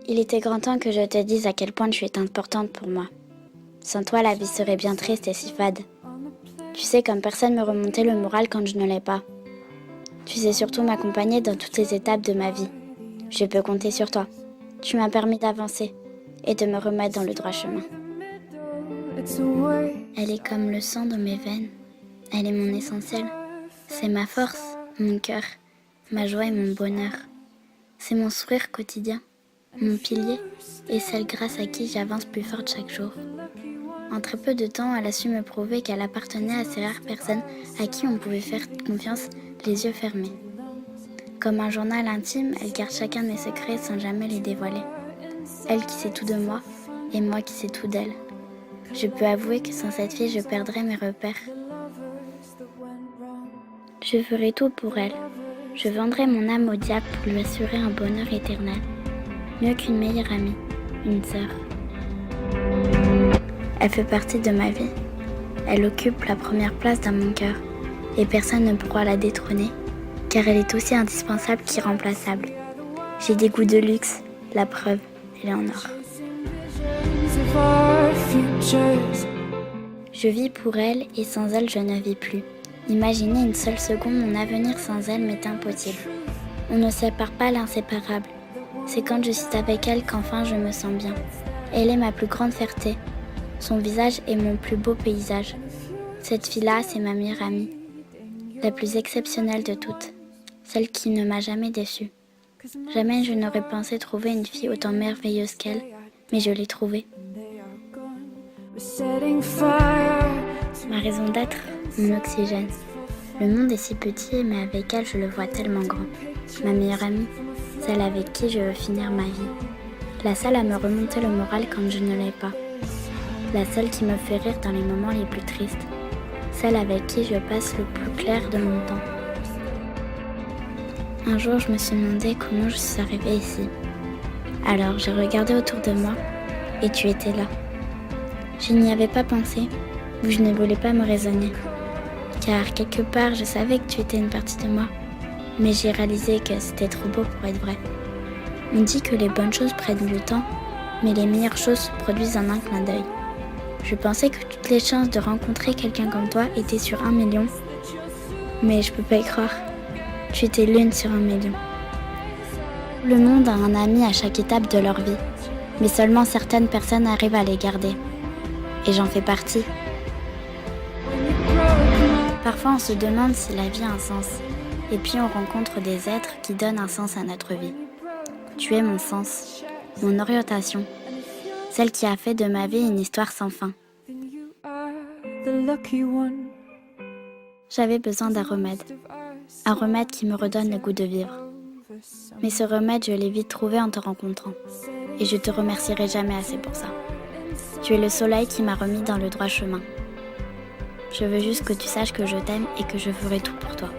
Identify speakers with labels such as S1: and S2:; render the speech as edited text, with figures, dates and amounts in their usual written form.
S1: Il était grand temps que je te dise à quel point tu es importante pour moi. Sans toi, la vie serait bien triste et si fade. Tu sais comme personne me remonter le moral quand je ne l'ai pas. Tu sais surtout m'accompagner dans toutes les étapes de ma vie. Je peux compter sur toi. Tu m'as permis d'avancer et de me remettre dans le droit chemin. Elle est comme le sang dans mes veines. Elle est mon essentiel. C'est ma force, mon cœur, ma joie et mon bonheur. C'est mon sourire quotidien, mon pilier et celle grâce à qui j'avance plus forte chaque jour. En très peu de temps, elle a su me prouver qu'elle appartenait à ces rares personnes à qui on pouvait faire confiance les yeux fermés. Comme un journal intime, elle garde chacun de mes secrets sans jamais les dévoiler. Elle qui sait tout de moi et moi qui sais tout d'elle. Je peux avouer que sans cette fille, je perdrais mes repères. Je ferai tout pour elle. Je vendrai mon âme au diable pour lui assurer un bonheur éternel. Mieux qu'une meilleure amie, une sœur. Elle fait partie de ma vie. Elle occupe la première place dans mon cœur. Et personne ne pourra la détrôner, car elle est aussi indispensable qu'irremplaçable. J'ai des goûts de luxe, la preuve, elle est en or. Je vis pour elle et sans elle je ne vis plus. Imaginer une seule seconde mon avenir sans elle m'est impossible. On ne sépare pas l'inséparable. C'est quand je suis avec elle qu'enfin je me sens bien. Elle est ma plus grande fierté. Son visage est mon plus beau paysage. Cette fille-là, c'est ma meilleure amie. La plus exceptionnelle de toutes. Celle qui ne m'a jamais déçue. Jamais je n'aurais pensé trouver une fille autant merveilleuse qu'elle, mais je l'ai trouvée. Ma raison d'être, mon oxygène. Le monde est si petit, mais avec elle, je le vois tellement grand. Ma meilleure amie, celle avec qui je veux finir ma vie. La seule à me remonter le moral quand je ne l'ai pas. La seule qui me fait rire dans les moments les plus tristes. Celle avec qui je passe le plus clair de mon temps. Un jour, je me suis demandé comment je suis arrivée ici. Alors, j'ai regardé autour de moi et tu étais là. Je n'y avais pas pensé, ou je ne voulais pas me raisonner. Car quelque part, je savais que tu étais une partie de moi. Mais j'ai réalisé que c'était trop beau pour être vrai. On dit que les bonnes choses prennent du temps, mais les meilleures choses se produisent en un clin d'œil. Je pensais que toutes les chances de rencontrer quelqu'un comme toi étaient sur 1 million. Mais je peux pas y croire. Tu étais l'une sur 1 million. Le monde a un ami à chaque étape de leur vie. Mais seulement certaines personnes arrivent à les garder. Et j'en fais partie. Parfois on se demande si la vie a un sens. Et puis on rencontre des êtres qui donnent un sens à notre vie. Tu es mon sens, mon orientation. Celle qui a fait de ma vie une histoire sans fin. J'avais besoin d'un remède. Un remède qui me redonne le goût de vivre. Mais ce remède, je l'ai vite trouvé en te rencontrant. Et je te remercierai jamais assez pour ça. Tu es le soleil qui m'a remis dans le droit chemin. Je veux juste que tu saches que je t'aime et que je ferai tout pour toi.